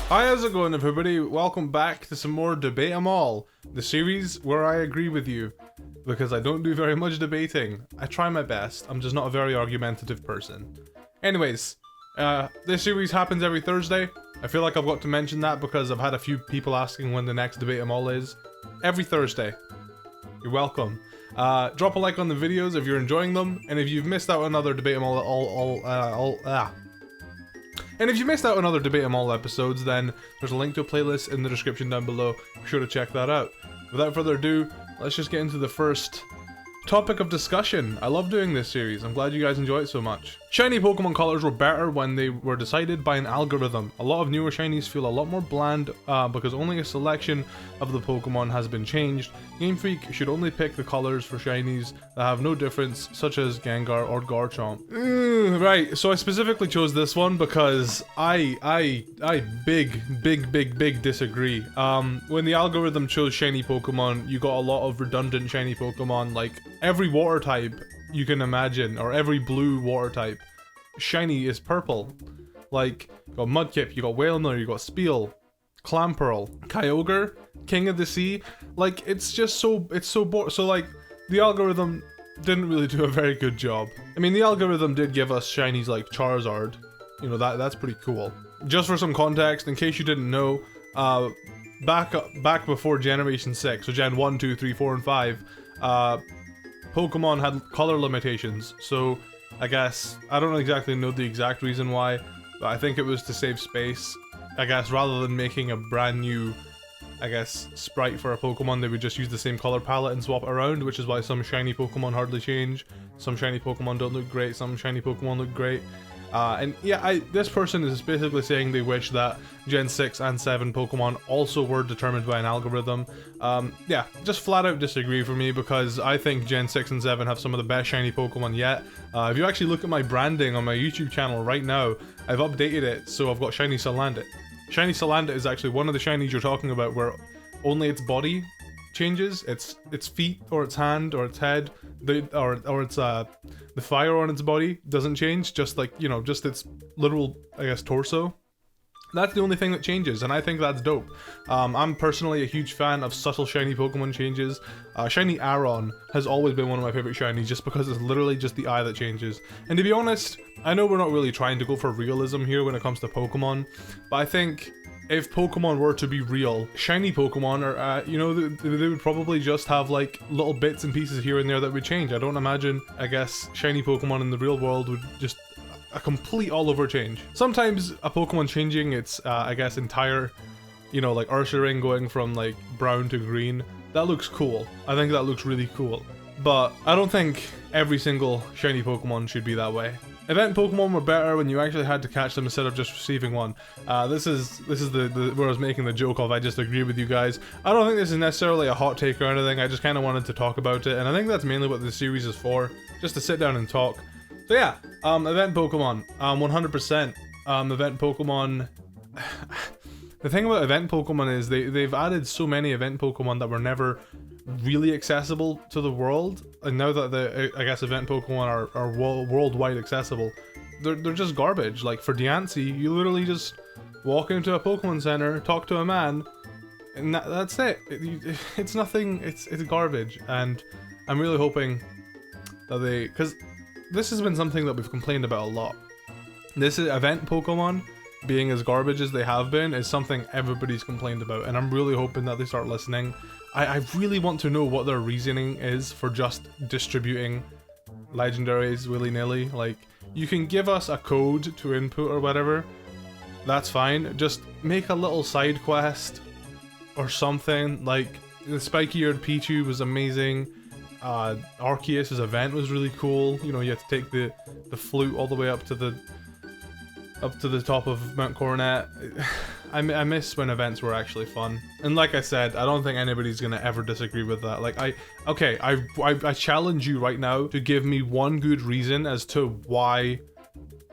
Hi, how's it going everybody? Welcome back to some more Debate 'em All, the series where I agree with you, because I don't do very much debating. I try my best, I'm just not a very argumentative person. Anyways, this series happens every Thursday. I feel like I've got to mention that because I've had a few people asking when the next Debate 'em All is. Every Thursday. You're welcome. Drop a like on the videos if you're enjoying them, and if you've missed out on another Debate 'em All, And if you missed out on other Debate 'em All episodes, then there's a link to a playlist in the description down below. Be sure to check that out. Without further ado, let's just get into the first topic of discussion. I love doing this series. I'm glad you guys enjoy it so much. Shiny Pokemon colors were better when they were decided by an algorithm. A lot of newer shinies feel a lot more bland because only a selection of the Pokemon has been changed. Game Freak should only pick the colors for shinies that have no difference, such as Gengar or Garchomp. Right, so I specifically chose this one because I big disagree. When the algorithm chose shiny Pokemon, you got a lot of redundant shiny Pokemon, like every water type you can imagine, or every blue water type, shiny is purple. Like, you got Mudkip, you got Wailmer, you got Spiel, Clamperl, Kyogre, King of the Sea. Like, it's just so boring. So like, the algorithm didn't really do a very good job. I mean, the algorithm did give us shinies like Charizard. You know, that's pretty cool. Just for some context, in case you didn't know, back before Generation 6, so Gen 1, 2, 3, 4, and 5, Pokemon had color limitations, so I guess, I don't exactly know the exact reason why, but I think it was to save space. I guess rather than making a brand new, I guess, sprite for a Pokemon, they would just use the same color palette and swap it around, which is why some shiny Pokemon hardly change, some shiny Pokemon don't look great, some shiny Pokemon look great. And yeah, this person is basically saying they wish that Gen 6 and 7 Pokemon also were determined by an algorithm. Yeah, just flat out disagree for me, because I think Gen 6 and 7 have some of the best shiny Pokemon yet. If you actually look at my branding on my YouTube channel right now, I've updated it, so I've got Shiny Salandit. Shiny Salandit is actually one of the shinies you're talking about where only its body changes, its feet or its hand or its head, or its the fire on its body doesn't change, just like, you know, just its literal, I guess, torso. That's the only thing that changes, and I think that's dope. I'm personally a huge fan of subtle shiny Pokemon changes. Shiny Aron has always been one of my favorite shinies just because it's literally just the eye that changes. And to be honest, I know we're not really trying to go for realism here when it comes to Pokemon, but I think if Pokemon were to be real, shiny Pokemon are, you know, they would probably just have like little bits and pieces here and there that would change. I don't imagine, I guess, shiny Pokemon in the real world would just a complete all over change. Sometimes a Pokemon changing its, I guess, entire, you know, like Ursaring going from like brown to green, that looks cool. I think that looks really cool. But I don't think every single shiny Pokemon should be that way. Event Pokemon were better when you actually had to catch them instead of just receiving one. This is the where I was making the joke of I just agree with you guys. I don't think this is necessarily a hot take or anything, I just kind of wanted to talk about it, and I think that's mainly what this series is for, just to sit down and talk. So yeah, Event Pokemon, 100%. Event Pokemon... The thing about Event Pokemon is they've added so many Event Pokemon that were never really accessible to the world, and now that I guess Event Pokemon are worldwide accessible, they're just garbage. Like for Diancie, you literally just walk into a Pokemon Center, talk to a man, and that's it. It's nothing. It's garbage, and I'm really hoping that because this has been something that we've complained about a lot. This is Event Pokemon being as garbage as they have been is something everybody's complained about, and I'm really hoping that they start listening. I really want to know what their reasoning is for just distributing legendaries willy-nilly. Like, you can give us a code to input or whatever, that's fine. Just make a little side quest or something. Like, the spiky-eared Pichu was amazing. Arceus' event was really cool. You know, you had to take the flute all the way up to the top of Mount Coronet. I miss when events were actually fun. And like I said, I don't think anybody's gonna ever disagree with that. Like, I challenge you right now to give me one good reason as to why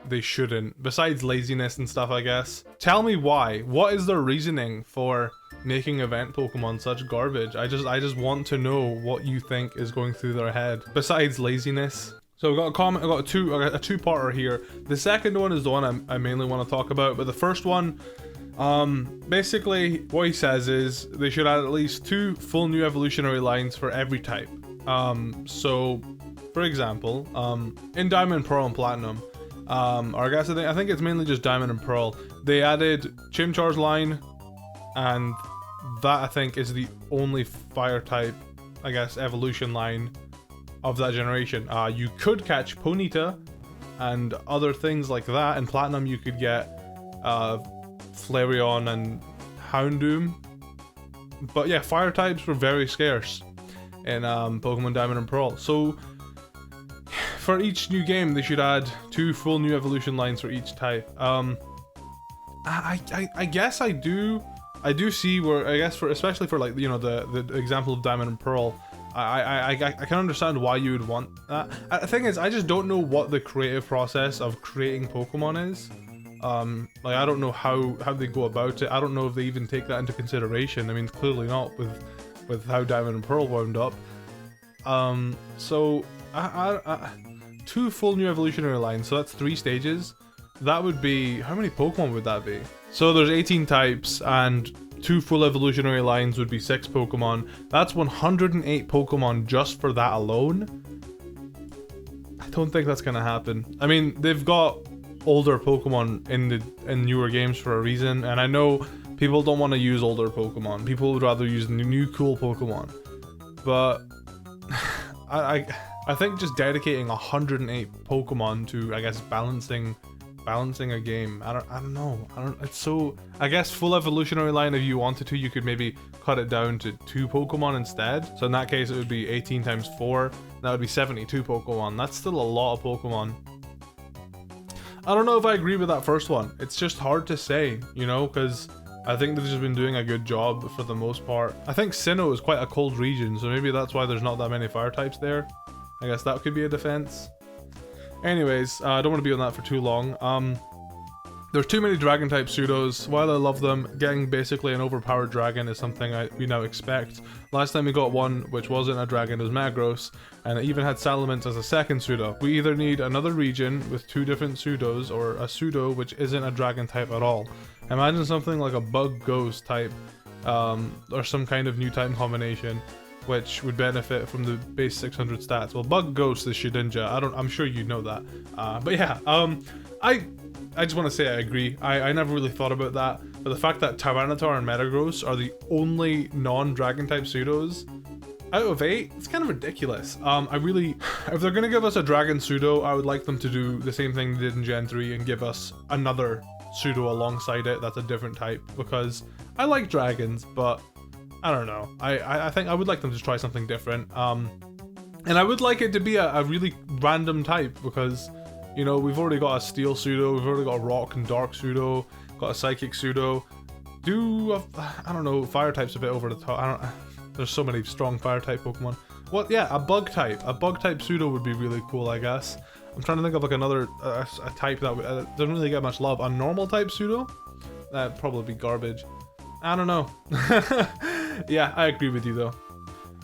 they shouldn't, besides laziness and stuff, I guess. Tell me why. What is their reasoning for making event Pokemon such garbage? I just want to know what you think is going through their head, besides laziness. So I've got a comment, I've got a two-parter here. The second one is the one I mainly want to talk about, but the first one, Basically, what he says is they should add at least 2 full new evolutionary lines for every type. So, for example, in Diamond, Pearl, and Platinum, or I guess I think it's mainly just Diamond and Pearl, they added Chimchar's line, and that I think is the only fire type, I guess, evolution line of that generation. You could catch Ponyta and other things like that. In Platinum, you could get Flareon and Houndoom. But yeah, fire types were very scarce in Pokemon Diamond and Pearl. So for each new game, they should add 2 full new evolution lines for each type. I guess I do see where, I guess for, especially for like, you know, the example of Diamond and Pearl, I can understand why you would want that. The thing is, I just don't know what the creative process of creating Pokemon is. Like, I don't know how they go about it. I don't know if they even take that into consideration. I mean, clearly not with how Diamond and Pearl wound up. So 2 full new evolutionary lines, so that's 3 stages. That would be, how many Pokemon would that be? So there's 18 types, and 2 full evolutionary lines would be 6 Pokemon. That's 108 Pokemon just for that alone. I don't think that's gonna happen. I mean, they've got older Pokemon in newer games for a reason, and I know people don't want to use older Pokemon. People would rather use new cool Pokemon. But I think just dedicating 108 Pokemon to, I guess, balancing a game, I don't know. It's so, I guess full evolutionary line, if you wanted to, you could maybe cut it down to 2 Pokemon instead. So in that case, it would be 18 times 4. That would be 72 Pokemon. That's still a lot of Pokemon. I don't know if I agree with that first one. It's just hard to say, you know, because I think they've just been doing a good job for the most part. I think Sinnoh is quite a cold region, so maybe that's why there's not that many fire types there. I guess that could be a defense. Anyways, I don't want to be on that for too long. There's too many dragon type pseudos. While I love them, getting basically an overpowered dragon is something we now expect. Last time we got one which wasn't a dragon, it was Magros, and it even had Salamence as a second pseudo. We either need another region with 2 different pseudos, or a pseudo which isn't a dragon type at all. Imagine something like a bug ghost type, or some kind of new type combination, which would benefit from the base 600 stats. Well, Bug Ghost is Shedinja. I'm sure you know that. But yeah, I just want to say I agree. I never really thought about that, but the fact that Tyranitar and Metagross are the only non-dragon type pseudos out of 8, it's kind of ridiculous. If they're gonna give us a dragon pseudo, I would like them to do the same thing they did in Gen 3 and give us another pseudo alongside it that's a different type, because I like dragons, but I don't know. I think I would like them to try something different. And I would like it to be a really random type, because, you know, we've already got a steel pseudo, we've already got a rock and dark pseudo, got a psychic pseudo. I don't know, fire type's a bit over the top. There's so many strong fire type Pokemon. Well, yeah, a bug type pseudo would be really cool, I guess. I'm trying to think of like another a type that doesn't really get much love. A normal type pseudo? That'd probably be garbage. I don't know. Yeah, I agree with you though.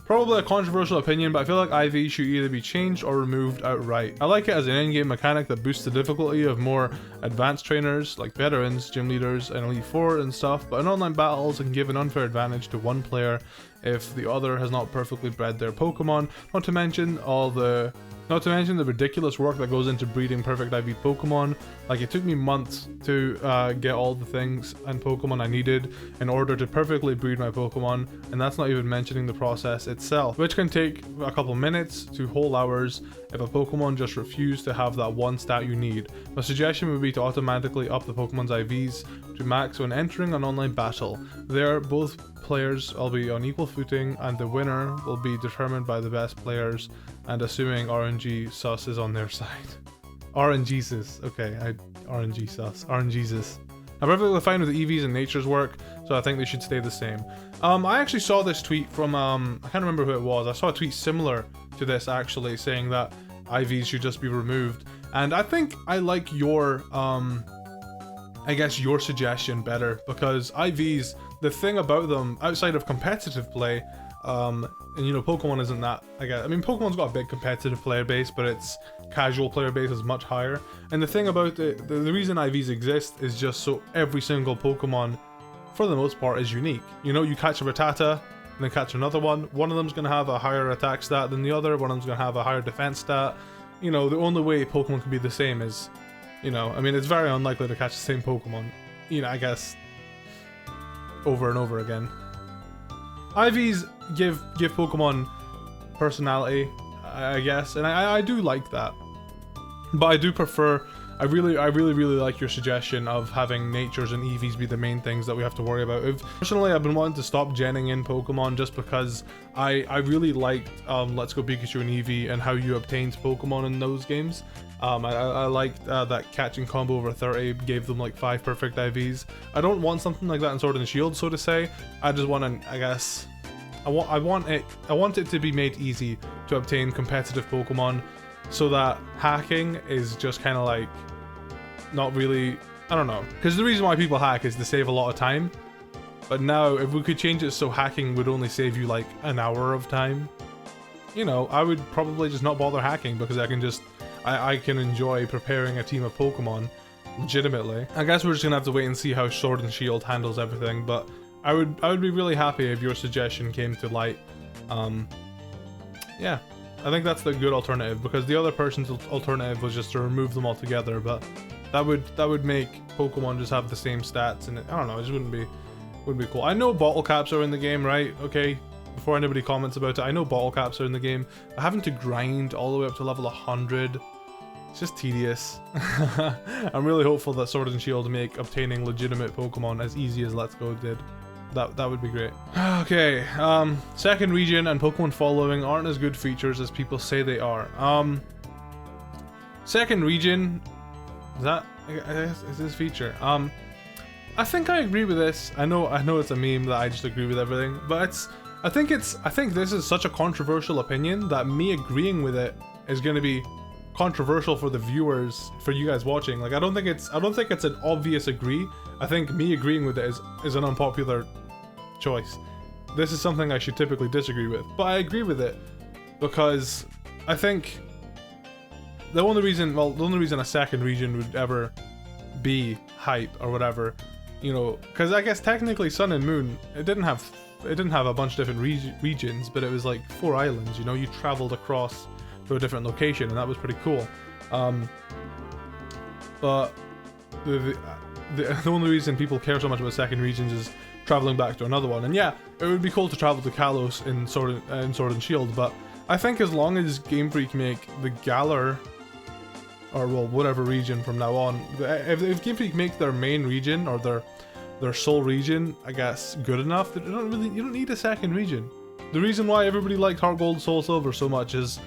Probably a controversial opinion, but I feel like IV should either be changed or removed outright. I like it as an in-game mechanic that boosts the difficulty of more advanced trainers like veterans, gym leaders, and Elite Four and stuff, but in online battles it can give an unfair advantage to one player if the other has not perfectly bred their Pokemon, not to mention the ridiculous work that goes into breeding perfect IV Pokemon. Like, it took me months to get all the things and Pokemon I needed in order to perfectly breed my Pokemon, and that's not even mentioning the process itself, which can take a couple minutes to whole hours if a Pokemon just refused to have that one stat you need. My suggestion would be to automatically up the Pokemon's IVs to max when entering an online battle. There, both players will be on equal footing, and the winner will be determined by the best players, and assuming RNG sus is on their side. RNGesus, okay, RNG sus, RNGesus. I'm perfectly fine with the EVs and Nature's work, so I think they should stay the same. I actually saw this tweet from, I can't remember who it was. I saw a tweet similar to this actually, saying that IVs should just be removed. And I think I like your, I guess your suggestion better, because IVs, the thing about them, outside of competitive play, And you know, Pokemon isn't that, I mean, Pokemon's got a big competitive player base, but its casual player base is much higher. And the thing about it, the reason IVs exist is just so every single Pokemon, for the most part, is unique. You know, you catch a Rattata, and then catch another one. One of them's going to have a higher attack stat than the other. One of them's going to have a higher defense stat. You know, the only way Pokemon can be the same is, you know, I mean, it's very unlikely to catch the same Pokemon, you know, I guess, over and over again. IVs give Pokemon personality, I guess, and I do like that. But I do prefer, I really like your suggestion of having natures and EVs be the main things that we have to worry about. Personally, I've been wanting to stop genning in Pokemon just because I really liked Let's Go Pikachu and Eevee and how you obtained Pokemon in those games. I liked that catching combo over 30 gave them like 5 perfect IVs. I don't want something like that in Sword and Shield, so to say. I just want to, I guess, I want it to be made easy to obtain competitive Pokemon, so that hacking is just kind of like not really, I don't know, because the reason why people hack is to save a lot of time. But now if we could change it so hacking would only save you like an hour of time, you know, I would probably just not bother hacking, because I can just I can enjoy preparing a team of Pokemon legitimately. I guess we're just gonna have to wait and see how Sword and Shield handles everything, but I would be really happy if your suggestion came to light. Yeah, I think that's the good alternative, because the other person's alternative was just to remove them altogether, but that would make Pokemon just have the same stats, and I don't know, it just wouldn't be cool. I know bottle caps are in the game, right? Okay, before anybody comments about it, I know bottle caps are in the game, but having to grind all the way up to level 100, it's just tedious. I'm really hopeful that Sword and Shield make obtaining legitimate Pokemon as easy as Let's Go did. That would be great. Okay, second region and Pokemon following aren't as good features as people say they are. Second region, I guess is this feature. I think I agree with this. I know it's a meme that I just agree with everything, but I think this is such a controversial opinion that me agreeing with it is going to be controversial for the viewers, for you guys watching. Like, I don't think it's an obvious agree. I think me agreeing with it is an unpopular choice. This is something I should typically disagree with, but I agree with it because I think the only reason a second region would ever be hype or whatever, you know, because I guess technically Sun and Moon, it didn't have a bunch of different regions, but it was like 4 islands, you know, you traveled across to a different location, and that was pretty cool. But the only reason people care so much about second regions is traveling back to another one. And yeah, it would be cool to travel to Kalos in Sword and Shield, but I think as long as Game Freak make the Galar, or well, whatever region from now on, if Game Freak make their main region or their sole region, I guess, good enough, you don't need a second region. The reason why everybody liked Heart Gold, Soul Silver so much is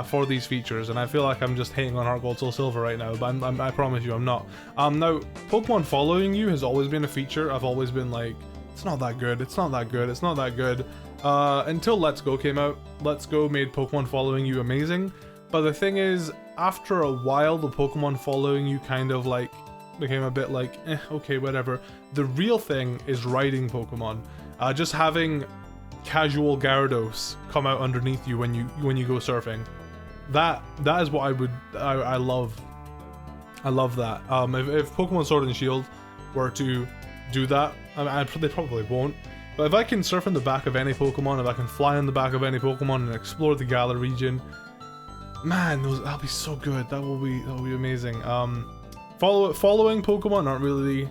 for these features, and I feel like I'm just hating on Heart Gold, Soul Silver right now, but I promise you I'm not. Now, Pokemon following you has always been a feature. I've always been like, it's not that good, it's not that good, it's not that good. Until Let's Go came out. Let's Go made Pokemon following you amazing, but the thing is, after a while, the Pokemon following you kind of like became a bit like, okay, whatever. The real thing is riding Pokemon. Just having casual Gyarados come out underneath you when you go surfing. That is what I love. I love that. If Pokemon Sword and Shield were to do that, they probably won't. But if I can surf in the back of any Pokemon, if I can fly on the back of any Pokemon and explore the Galar region, man, that'll be so good. That'll be amazing. Following Pokemon aren't really,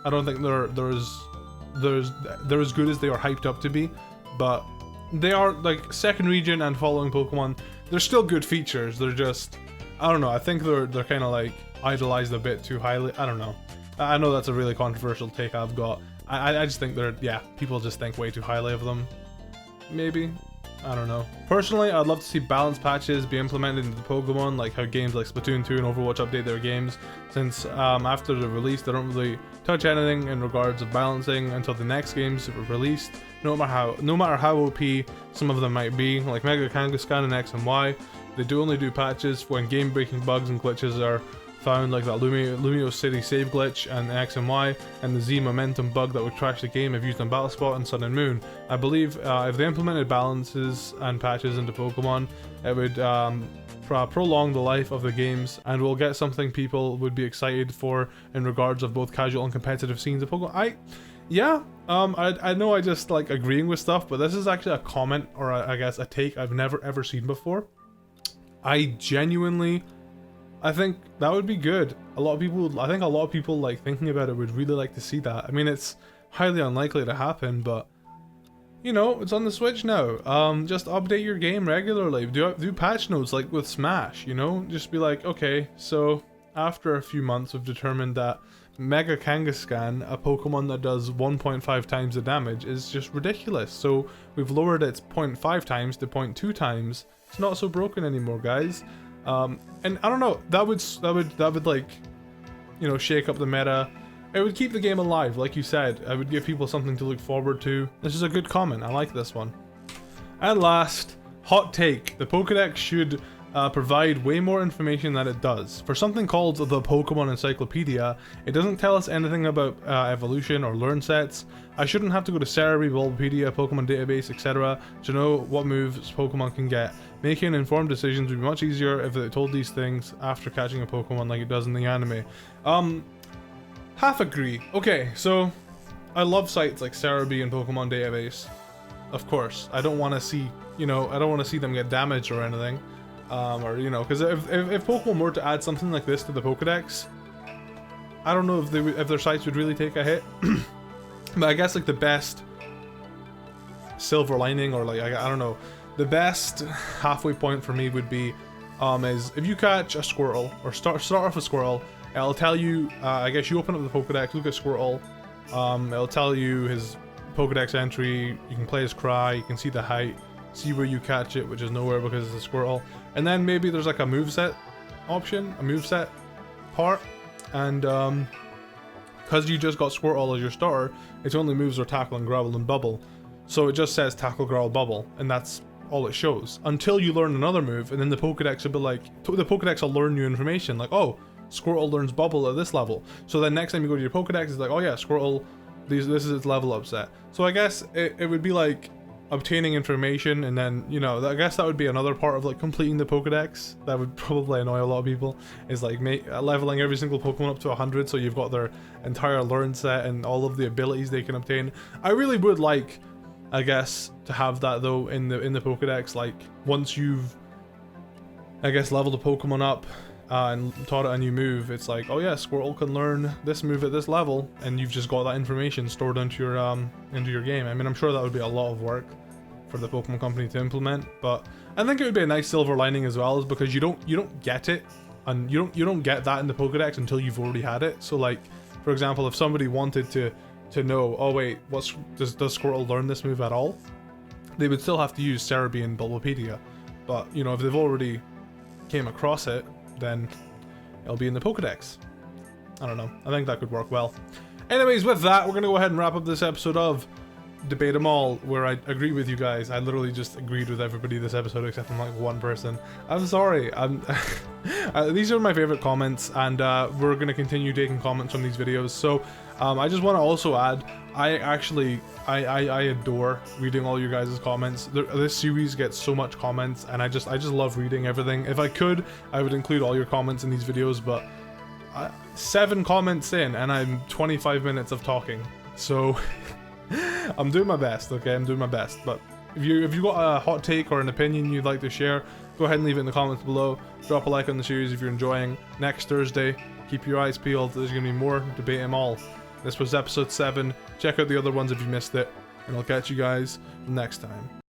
I don't think they're as good as they are hyped up to be, but they are, like, second region and following Pokemon, they're still good features. They're just, I don't know, I think they're kind of like idolized a bit too highly. I don't know. I know that's a really controversial take I've got. I just think people just think way too highly of them. Maybe. I don't know. Personally, I'd love to see balance patches be implemented into the Pokemon, like how games like Splatoon 2 and Overwatch update their games, since after the release they don't really touch anything in regards of balancing until the next games are released. No matter how OP some of them might be, like Mega Kangaskhan and X and Y, they only do patches when game-breaking bugs and glitches are found like that Lumio City save glitch and X and Y, and the Z momentum bug that would crash the game if used on Battle Spot and Sun and Moon. I believe if they implemented balances and patches into Pokemon, it would prolong the life of the games, and we'll get something people would be excited for in regards of both casual and competitive scenes of Pokemon. I know I just like agreeing with stuff, but this is actually a comment, or I guess a take I've never ever seen before. I think that would be good. I think a lot of people like thinking about it would really like to see that. I mean, it's highly unlikely to happen, but you know, it's on the Switch now. Just update your game regularly. Do patch notes like with Smash, you know? Just be like, okay, so after a few months we've determined that Mega Kangaskhan, a Pokemon that does 1.5 times the damage, is just ridiculous. So we've lowered its 0.5 times to 0.2 times. It's not so broken anymore, guys. And I don't know, that would like, you know, shake up the meta. It would keep the game alive, like you said. I would give people something to look forward to. This is a good comment. I like this one. And last, hot take. The Pokedex should provide way more information than it does. For something called the Pokemon Encyclopedia, it doesn't tell us anything about evolution or learn sets. I shouldn't have to go to Cerebi, Bulbapedia, Pokemon Database, etc. to know what moves Pokemon can get. Making informed decisions would be much easier if it told these things after catching a Pokemon like it does in the anime. Half agree. Okay, so I love sites like Cerebi and Pokemon Database. Of course, I don't want to see, you know, I don't want to see them get damaged or anything. Or, you know, because if Pokemon were to add something like this to the Pokedex, I don't know if their sites would really take a hit. But I guess like the best silver lining, or like, I don't know, the best halfway point for me would be is if you catch a Squirtle, or start off with Squirtle, it'll tell you, I guess you open up the Pokedex, look at Squirtle, it'll tell you his Pokedex entry, you can play his cry, you can see the height, see where you catch it, which is nowhere because it's a Squirtle, and then maybe there's like a moveset option, a moveset part, and because you just got Squirtle as your starter, its only moves are Tackle and Growl and Bubble, so it just says Tackle, Growl, Bubble, and that's all it shows, until you learn another move, and then the Pokedex will be like, the Pokedex will learn new information, like, oh, Squirtle learns Bubble at this level, so then next time you go to your Pokedex, it's like, oh yeah, Squirtle, this is its level up set. So I guess it would be like obtaining information, and then, you know, I guess that would be another part of like completing the Pokedex. That would probably annoy a lot of people, is like leveling every single Pokemon up to 100, so you've got their entire learn set and all of the abilities they can obtain. I really would like, I guess, to have that though in the Pokedex, like once you've, I guess, leveled a Pokemon up and taught it a new move, it's like, oh yeah, Squirtle can learn this move at this level, and you've just got that information stored into your game. I mean, I'm sure that would be a lot of work for the Pokemon Company to implement, but I think it would be a nice silver lining as well, is because you don't get it, and you don't get that in the Pokedex until you've already had it. So like, for example, if somebody wanted to know, oh wait, does Squirtle learn this move at all, they would still have to use Cerebi and Bulbapedia. But you know, if they've already came across it, then it'll be in the Pokedex. I don't know, I think that could work well. Anyways, with that, we're gonna go ahead and wrap up this episode of Debate 'em All, where I agree with you guys. I literally just agreed with everybody this episode except from like one person. I'm sorry. These are my favorite comments, and we're gonna continue taking comments from these videos. So I just want to also add, I adore reading all your guys' comments. This series gets so much comments, and I just love reading everything. If I could, I would include all your comments in these videos, but 7 comments in and I'm 25 minutes of talking, so I'm doing my best. Okay, I'm doing my best. But if you got a hot take or an opinion you'd like to share, go ahead and leave it in the comments below. Drop a like on the series if you're enjoying. Next Thursday, keep your eyes peeled, there's gonna be more Debate 'em All. This was episode 7. Check out the other ones if you missed it, and I'll catch you guys next time.